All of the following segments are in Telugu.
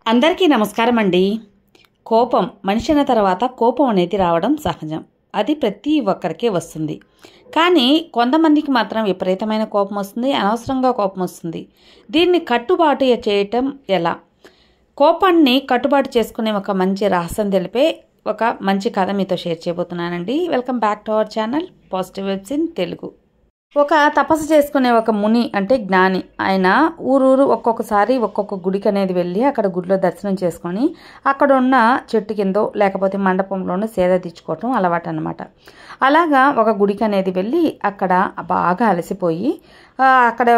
అందరికీ నమస్కారం అండి. కోపం మనిషి అన్న తర్వాత కోపం అనేది రావడం సహజం. అది ప్రతి ఒక్కరికి వస్తుంది. కానీ కొంతమందికి మాత్రం విపరీతమైన కోపం వస్తుంది, అనవసరంగా కోపం వస్తుంది. దీన్ని కట్టుబాటు చేయటం ఎలా? కోపాన్ని కట్టుబాటు చేసుకునే ఒక మంచి రహస్యం తెలిపే ఒక మంచి కథ మీతో షేర్ చేయబోతున్నానండి. Welcome back to our channel positive vibes in Telugu. ఒక తపస్సు చేసుకునే ఒక ముని అంటే జ్ఞాని. ఆయన ఊరూరు ఒక్కొక్కసారి ఒక్కొక్క గుడికి అనేది వెళ్ళి అక్కడ గుడిలో దర్శనం చేసుకొని అక్కడ ఉన్న చెట్టు కిందో లేకపోతే మండపంలోనూ సేద తీర్చుకోవటం అలవాటు అనమాట. అలాగా ఒక గుడికి అనేది వెళ్ళి అక్కడ బాగా అలసిపోయి అక్కడ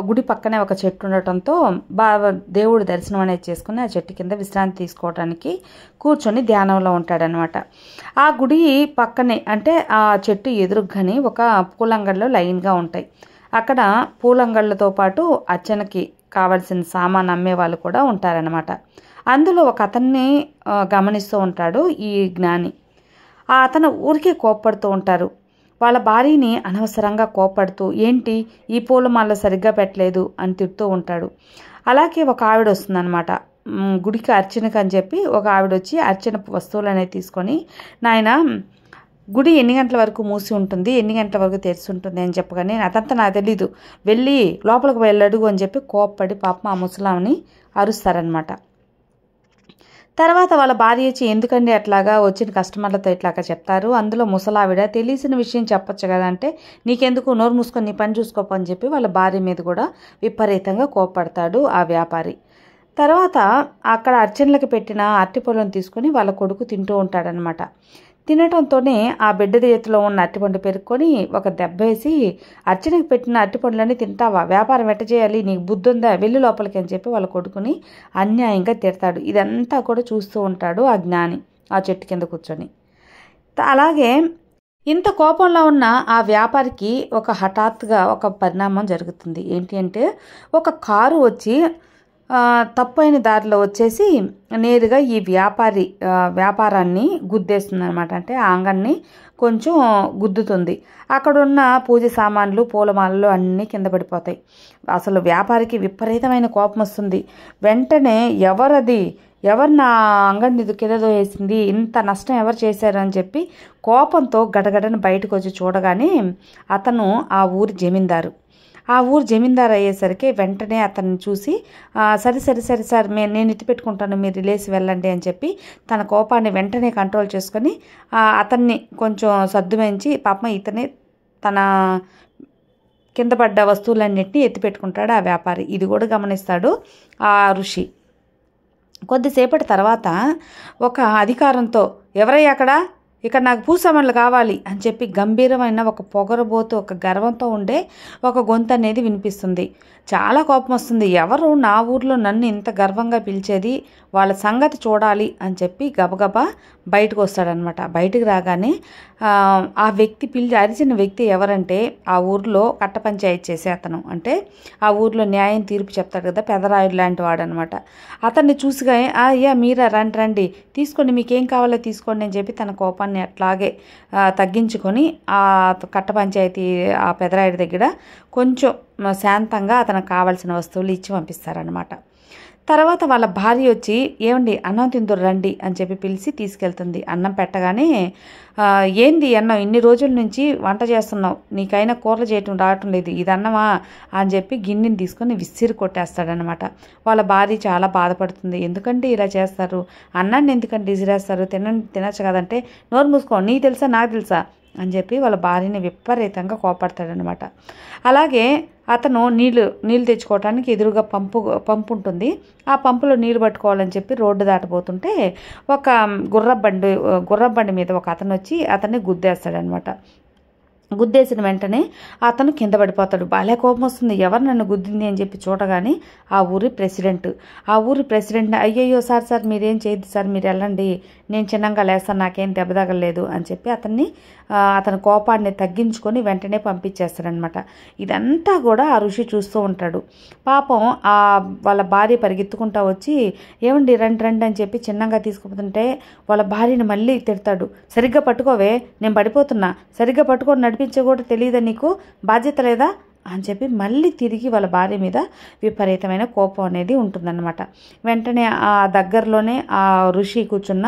గుడి పక్కనే ఒక చెట్టు ఉండటంతో బాగా దేవుడి దర్శనం అనేది చేసుకుని ఆ చెట్టు కింద విశ్రాంతి తీసుకోవడానికి కూర్చొని ధ్యానంలో ఉంటాడనమాట. ఆ గుడి పక్కనే అంటే ఆ చెట్టు ఎదురుగానే ఒక పూలంగళ్ళు లైన్గా ఉంటాయి. అక్కడ పూలంగళ్ళతో పాటు అర్చనకి కావాల్సిన సామాన్ అమ్మే వాళ్ళు కూడా ఉంటారనమాట. అందులో ఒక అతన్ని గమనిస్తూ ఉంటాడు ఈ జ్ఞాని. ఆ అతను ఊరికే కోప్పడుతూ ఉంటారు. వాళ్ళ భార్యని అనవసరంగా కోప్పడుతూ ఏంటి ఈ పూలమాల సరిగ్గా పెట్టలేదు అని తిడుతూ ఉంటాడు. అలాగే ఒక ఆవిడ వస్తుందన్నమాట. గుడికి అర్చనకు అని చెప్పి ఒక ఆవిడ వచ్చి అర్చన వస్తువులు అనేది తీసుకొని, నాయన గుడి ఎన్ని గంటల వరకు మూసి ఉంటుంది, ఎన్ని గంటల వరకు తెరిచి ఉంటుంది అని చెప్పగానే అదంతా నాకు తెలీదు, వెళ్ళి లోపలికి వెళ్ళడుగు అని చెప్పి కోప్పడి పాపం ఆ ముసలాంని అరుస్తారనమాట. తర్వాత వాళ్ళ భార్య వచ్చి ఎందుకండి అట్లాగా వచ్చిన కస్టమర్లతో ఇట్లాగా చెప్తారు, అందులో ముసలావిడ తెలిసిన విషయం చెప్పొచ్చు కదా అంటే నీకెందుకు నోరు మూసుకొని నీ పని చూసుకోపని చెప్పి వాళ్ళ భార్య మీద కూడా విపరీతంగా కోప్పడతాడు ఆ వ్యాపారి. తర్వాత అక్కడ అర్చనలకు పెట్టిన అరటిపళ్ళను తీసుకొని వాళ్ళ కొడుకు తింటూ ఉంటాడనమాట. తినటంతోనే ఆ బిడ్డ చేతిలో ఉన్న అరటిపండు పెరుక్కొని ఒక దెబ్బ వేసి అర్చనకి పెట్టిన అరటిపండ్లన్నీ తింటావా, వ్యాపారం ఎట్ట చేయాలి, నీకు బుద్ధి ఉందా, వెళ్ళి లోపలికి అని చెప్పి వాళ్ళ కొడుకుని అన్యాయంగా తిడతాడు. ఇదంతా కూడా చూస్తూ ఉంటాడు ఆ జ్ఞాని ఆ చెట్టు కింద కూర్చొని. అలాగే ఇంత కోపంలో ఉన్న ఆ వ్యాపారికి ఒక హఠాత్తుగా ఒక పరిణామం జరుగుతుంది. ఏంటి అంటే ఒక కారు వచ్చి తప్పైన దారిలో వచ్చేసి నేరుగా ఈ వ్యాపారాన్ని గుద్దేస్తుంది అనమాట. అంటే ఆ అంగన్ని కొంచెం గుద్దుతుంది. అక్కడున్న పూజ సామాన్లు పూలమాలలు అన్నీ కింద పడిపోతాయి. అసలు వ్యాపారికి విపరీతమైన కోపం వస్తుంది. వెంటనే ఎవరు నా అంగడిని కింద వేసింది, ఇంత నష్టం ఎవరు చేశారు అని చెప్పి కోపంతో గడగడని బయటకు వచ్చి చూడగానే అతను ఆ ఊరి జమీందారు. ఆ ఊరు జమీందారు అయ్యేసరికి వెంటనే అతన్ని చూసి సరే సార్ నేను ఎత్తి పెట్టుకుంటాను, మీరు లేచి వెళ్ళండి అని చెప్పి తన కోపాన్ని వెంటనే కంట్రోల్ చేసుకొని అతన్ని కొంచెం సర్దుమెంచి పాపం ఇతనే తన కింద పడ్డ వస్తువులన్నింటినీ ఎత్తి పెట్టుకుంటాడు ఆ వ్యాపారి. ఇది కూడా గమనిస్తాడు ఆ ఋషి. కొద్దిసేపటి తర్వాత ఒక అధికారంతో ఎవరయ్యా ఇక్కడ నాకు పూసామాన్లు కావాలి అని చెప్పి గంభీరమైన ఒక పొగరబోతు ఒక గర్వంతో ఉండే ఒక గొంతు అనేది వినిపిస్తుంది. చాలా కోపం వస్తుంది. ఎవరు నా ఊర్లో నన్ను ఇంత గర్వంగా పిలిచేది, వాళ్ళ సంగతి చూడాలి అని చెప్పి గబగబా బయటకు వస్తాడనమాట. బయటకు రాగానే ఆ వ్యక్తి అరిచిన వ్యక్తి ఎవరంటే ఆ ఊర్లో కట్ట పంచాయతీ చేసే అతను. అంటే ఆ ఊర్లో న్యాయం తీర్పు చెప్తాడు కదా, పెదరాయుడు లాంటి వాడు అనమాట. అతన్ని చూసిగా అయ్యా మీరా రండి తీసుకోండి, మీకేం కావాలో తీసుకోండి అని చెప్పి తన కోపాన్ని అట్లాగే తగ్గించుకొని ఆ కట్ట పంచాయతీ ఆ పెదరాయుడి దగ్గర కొంచెం శాంతంగా అతనికి కావాల్సిన వస్తువులు ఇచ్చి పంపిస్తారనమాట. తర్వాత వాళ్ళ భార్య వచ్చి ఏమండి అన్నం తిందురు రండి అని చెప్పి పిలిచి తీసుకెళ్తుంది. అన్నం పెట్టగానే ఏంది అన్నం ఇన్ని రోజుల నుంచి వంట చేస్తున్నావు, నీకైనా కూరలు చేయటం రావటం లేదు, ఇది అన్నమా అని చెప్పి గిన్నెని తీసుకొని విసిరి కొట్టేస్తాడనమాట. వాళ్ళ భార్య చాలా బాధపడుతుంది. ఎందుకంటే ఇలా చేస్తారు, అన్నాన్ని ఎందుకంటే విసిరేస్తారు, తినచ్చు కదంటే నోరు మూసుకో, నీకు తెలుసా నాకు తెలుసా అని చెప్పి వాళ్ళ భార్యని విపరీతంగా కోపడతాడనమాట. అలాగే అతను నీళ్ళు తెచ్చుకోవడానికి ఎదురుగా పంపు ఉంటుంది. ఆ పంపులో నీళ్ళు పట్టుకోవాలని చెప్పి రోడ్డు దాటబోతుంటే ఒక గుర్రబండి మీద ఒక అతను వచ్చి అతన్ని గుద్దేస్తాడనమాట. గుద్దేసిన వెంటనే అతను కింద పడిపోతాడు. బాలే కోపం వస్తుంది. ఎవరు నన్ను గుద్దింది అని చెప్పి చూడగానే ఆ ఊరి ప్రెసిడెంట్ అయ్యయ్యో సార్ మీరేం చేయద్దు సార్, మీరు వెళ్ళండి, నేను చిన్నగా లేస్తాను, నాకేం దెబ్బ తగలలేదు అని చెప్పి అతని కోపాన్ని తగ్గించుకొని వెంటనే పంపించేస్తాడనమాట. ఇదంతా కూడా ఆ ఋషి చూస్తూ ఉంటాడు. పాపం వాళ్ళ భార్య పరిగెత్తుకుంటా వచ్చి ఏమండి రండి అని చెప్పి చిన్నగా తీసుకుపోతుంటే వాళ్ళ భార్యని మళ్ళీ తిడతాడు. సరిగ్గా పట్టుకోవే, నేను పడిపోతున్నా, సరిగ్గా పట్టుకొని నడిపించే కూడా తెలియదా నీకు, బాధ్యత లేదా అని చెప్పి మళ్ళీ తిరిగి వాళ్ళ భార్య మీద విపరీతమైన కోపం అనేది ఉంటుందన్నమాట. వెంటనే ఆ దగ్గరలోనే ఆ ఋషి కూర్చున్న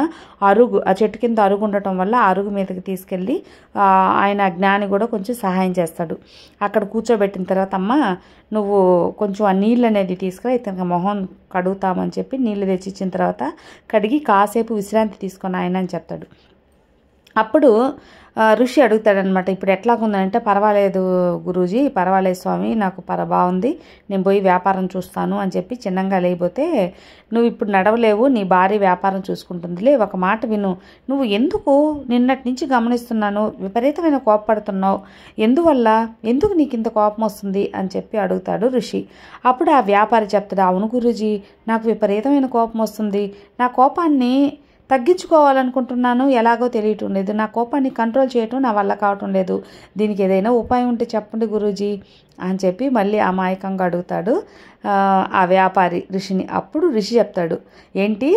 అరుగు, ఆ చెట్టు కింద అరుగు ఉండటం వల్ల ఆ అరుగు మీదకి తీసుకెళ్ళి ఆయన జ్ఞాని కూడా కొంచెం సహాయం చేస్తాడు. అక్కడ కూర్చోబెట్టిన తర్వాత, అమ్మ నువ్వు కొంచెం ఆ నీళ్ళు అనేది తీసుకురా, ఇతనికి మొహం కడుగుతామని చెప్పి నీళ్ళు తెచ్చి ఇచ్చిన తర్వాత కడిగి కాసేపు విశ్రాంతి తీసుకొని ఆయన అని చెప్తాడు. అప్పుడు ఋషి అడుగుతాడనమాట, ఇప్పుడు ఎట్లాగుందంటే, పర్వాలేదు గురూజీ, పర్వాలేదు స్వామి, నాకు బాగుంది, నేను పోయి వ్యాపారం చూస్తాను అని చెప్పి చిన్నంగా లేకపోతే, నువ్వు ఇప్పుడు నడవలేవు, నీ భార్య వ్యాపారం చూసుకుంటుందిలే, ఒక మాట విను, నువ్వు ఎందుకు నిన్నటి నుంచి గమనిస్తున్నాను విపరీతమైన కోపపడుతున్నావు, ఎందుకు నీకు ఇంత కోపం వస్తుంది అని చెప్పి అడుగుతాడు ఋషి. అప్పుడు ఆ వ్యాపారి చెప్తాడు, అవును గురూజీ, నాకు విపరీతమైన కోపం వస్తుంది, నా కోపాన్ని తగ్గించుకోవాలనుకుంటున్నాను, ఎలాగో తెలియటం లేదు, నా కోపాన్ని కంట్రోల్ చేయటం నా వల్ల కావటం లేదు, దీనికి ఏదైనా ఉపాయం ఉంటే చెప్పండి గురూజీ అని చెప్పి మళ్ళీ అమాయకంగా అడుగుతాడు ఆ వ్యాపారి ఋషిని. అప్పుడు ఋషి చెప్తాడు, ఏంటి,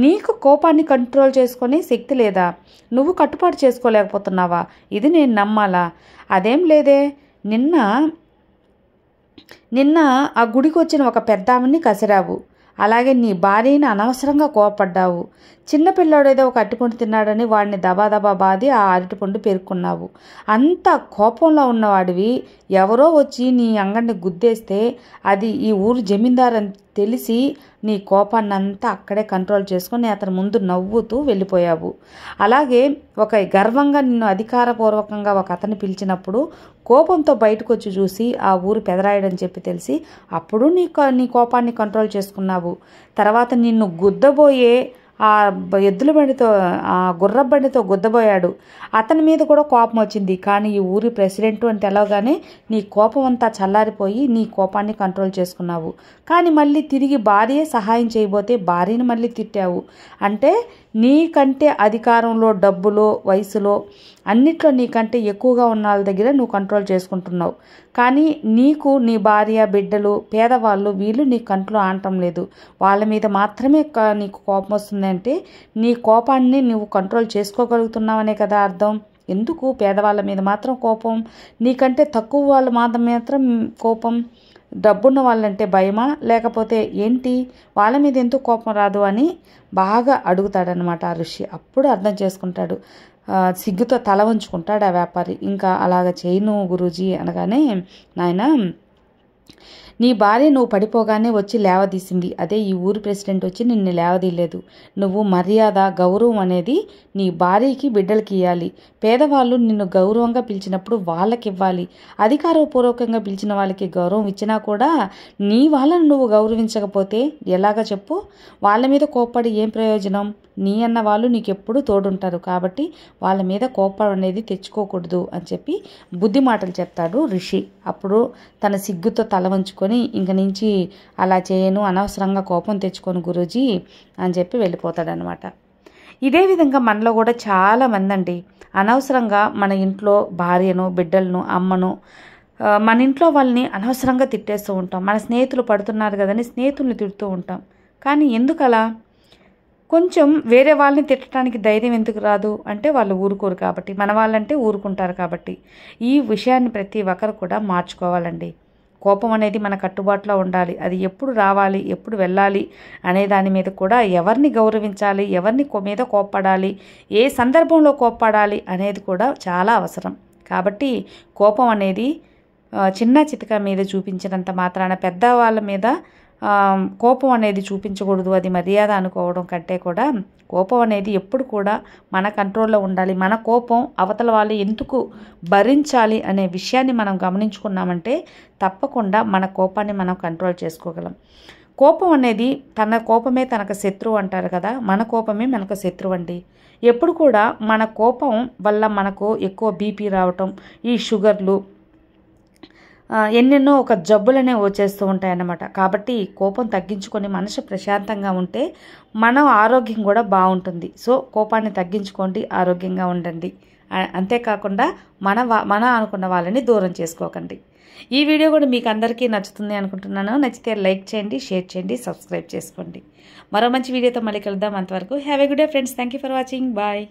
నీకు కోపాన్ని కంట్రోల్ చేసుకొని శక్తి లేదా, నువ్వు కట్టుబాటు చేసుకోలేకపోతున్నావా, ఇది నేను నమ్మాలా, అదేం లేదే, నిన్న ఆ గుడికి వచ్చిన ఒక పెద్ద ఆమెని కసిరావు, అలాగే నీ భార్యని అనవసరంగా కోపడ్డావు, చిన్నపిల్లాడు ఏదో ఒక అరటిపండు తిన్నాడని వాడిని దబాదబా బాది ఆ అరటిపండు పేర్కొన్నావు, అంత కోపంలో ఉన్నవాడివి ఎవరో వచ్చి నీ అంగడిని గుద్దేస్తే అది ఈ ఊరు జమీందారు అని తెలిసి నీ కోపాన్ని అంతా అక్కడే కంట్రోల్ చేసుకొని అతని ముందు నవ్వుతూ వెళ్ళిపోయావు. అలాగే ఒక గర్వంగా నిన్ను అధికారపూర్వకంగా ఒక అతను పిలిచినప్పుడు కోపంతో బయటకు వచ్చి చూసి ఆ ఊరు పెదరాయడని చెప్పి తెలిసి అప్పుడు నీ కోపాన్ని కంట్రోల్ చేసుకున్నావు. తర్వాత నిన్ను గుద్దబోయే ఆ ఎద్దుల బండితో, ఆ గుర్ర బండితో గుద్దబోయాడు, అతని మీద కూడా కోపం వచ్చింది, కానీ ఈ ఊరి ప్రెసిడెంట్ అని తెలవగానే నీ కోపం అంతా చల్లారిపోయి నీ కోపాన్ని కంట్రోల్ చేసుకున్నావు. కానీ మళ్ళీ తిరిగి భార్యే సహాయం చేయబోతే భార్యని మళ్ళీ తిట్టావు. అంటే నీకంటే అధికారంలో, డబ్బులో, వయసులో అన్నిట్లో నీకంటే ఎక్కువగా ఉన్న వాళ్ళ దగ్గర నువ్వు కంట్రోల్ చేసుకుంటున్నావు. కానీ నీకు నీ భార్య, బిడ్డలు, పేదవాళ్ళు వీళ్ళు నీ కంట్లో ఆనటం లేదు, వాళ్ళ మీద మాత్రమే నీకు కోపం వస్తుందంటే నీ కోపాన్ని నువ్వు కంట్రోల్ చేసుకోగలుగుతున్నావనే కదా అర్థం. ఎందుకు పేదవాళ్ళ మీద మాత్రం కోపం, నీకంటే తక్కువ వాళ్ళ మాత్రం కోపం, డబ్బున్న వాళ్ళంటే భయమా, లేకపోతే ఏంటి, వాళ్ళ మీద ఎందుకు కోపం రాదు అని బాగా అడుగుతాడనమాట ఆ ఋషి. అప్పుడు అర్థం చేసుకుంటాడు, సిగ్గుతో తల వంచుకుంటాడు ఆ వ్యాపారి. ఇంకా అలాగ చేయను గురూజీ అనగానే, నాయనా నీ భార్య నువ్వు పడిపోగానే వచ్చి లేవదీసింది, అదే ఈ ఊరు ప్రెసిడెంట్ వచ్చి నిన్ను లేవదీయలేదు. నువ్వు మర్యాద, గౌరవం అనేది నీ భార్యకి, బిడ్డలకి ఇవ్వాలి. పేదవాళ్ళు నిన్ను గౌరవంగా పిలిచినప్పుడు వాళ్ళకి ఇవ్వాలి. అధికారపూర్వకంగా పిలిచిన వాళ్ళకి గౌరవం ఇచ్చినా కూడా నీ వాళ్ళని నువ్వు గౌరవించకపోతే ఎలాగ చెప్పు, వాళ్ళ మీద కోప్పడి ఏం ప్రయోజనం, నీ అన్న వాళ్ళు నీకు ఎప్పుడూ తోడుంటారు, కాబట్టి వాళ్ళ మీద కోపం అనేది తెచ్చుకోకూడదు అని చెప్పి బుద్ధి మాటలు చెప్తాడు ఋషి. అప్పుడు తన సిగ్గుతో తల వంచుకొని, ఇంక నుంచి అలా చేయను, అనవసరంగా కోపం తెచ్చుకొని గురూజీ అని చెప్పి వెళ్ళిపోతాడనమాట. ఇదే విధంగా మనలో కూడా చాలామంది అండి అనవసరంగా మన ఇంట్లో భార్యను, బిడ్డలను, అమ్మను, మన ఇంట్లో వాళ్ళని అనవసరంగా తిట్టేస్తూ ఉంటాం. మన స్నేహితులు పడుతున్నారు కదని స్నేహితుల్ని తిడుతూ ఉంటాం. కానీ ఎందుకు అలా? కొంచెం వేరే వాళ్ళని తిట్టడానికి ధైర్యం ఎందుకు రాదు అంటే వాళ్ళు ఊరుకోరు కాబట్టి, మన వాళ్ళంటే ఊరుకుంటారు కాబట్టి. ఈ విషయాన్ని ప్రతి ఒక్కరు కూడా మార్చుకోవాలండి. కోపం అనేది మన కట్టుబాటులో ఉండాలి. అది ఎప్పుడు రావాలి, ఎప్పుడు వెళ్ళాలి అనే దాని మీద కూడా, ఎవరిని గౌరవించాలి, ఎవరిని మీద కోప్పడాలి, ఏ సందర్భంలో కోప్పడాలి అనేది కూడా చాలా అవసరం. కాబట్టి కోపం అనేది చిన్న చితక మీద చూపించినంత మాత్రాన పెద్దవాళ్ళ మీద కోపం అనేది చూపించకూడదు. అది మర్యాద అనుకోవడం కంటే కూడా కోపం అనేది ఎప్పుడు కూడా మన కంట్రోల్లో ఉండాలి. మన కోపం అవతల వాళ్ళు ఎందుకు భరించాలి అనే విషయాన్ని మనం గమనించుకున్నామంటే తప్పకుండా మన కోపాన్ని మనం కంట్రోల్ చేసుకోగలం. కోపం అనేది తన కోపమే తనకు శత్రువు అంటారు కదా, మన కోపమే మనకు శత్రువు అండి. ఎప్పుడు కూడా మన కోపం వల్ల మనకు ఎక్కువ బీపీ రావటం, ఈ షుగర్లు, ఎన్నెన్నో ఒక జబ్బులనే వచ్చేస్తూ ఉంటాయన్నమాట. కాబట్టి కోపం తగ్గించుకొని మనసు ప్రశాంతంగా ఉంటే మన ఆరోగ్యం కూడా బాగుంటుంది. సో కోపాన్ని తగ్గించుకోండి, ఆరోగ్యంగా ఉండండి. అంతేకాకుండా మన అనుకున్న వాళ్ళని దూరం చేసుకోకండి. ఈ వీడియో కూడా మీకు అందరికీ నచ్చుతుంది అనుకుంటున్నాను. నచ్చితే లైక్ చేయండి, షేర్ చేయండి, సబ్స్క్రైబ్ చేసుకోండి. మరో మంచి వీడియోతో మళ్ళీ కలుద్దాం. అంతవరకు have a good day friends. Thank you for watching. Bye.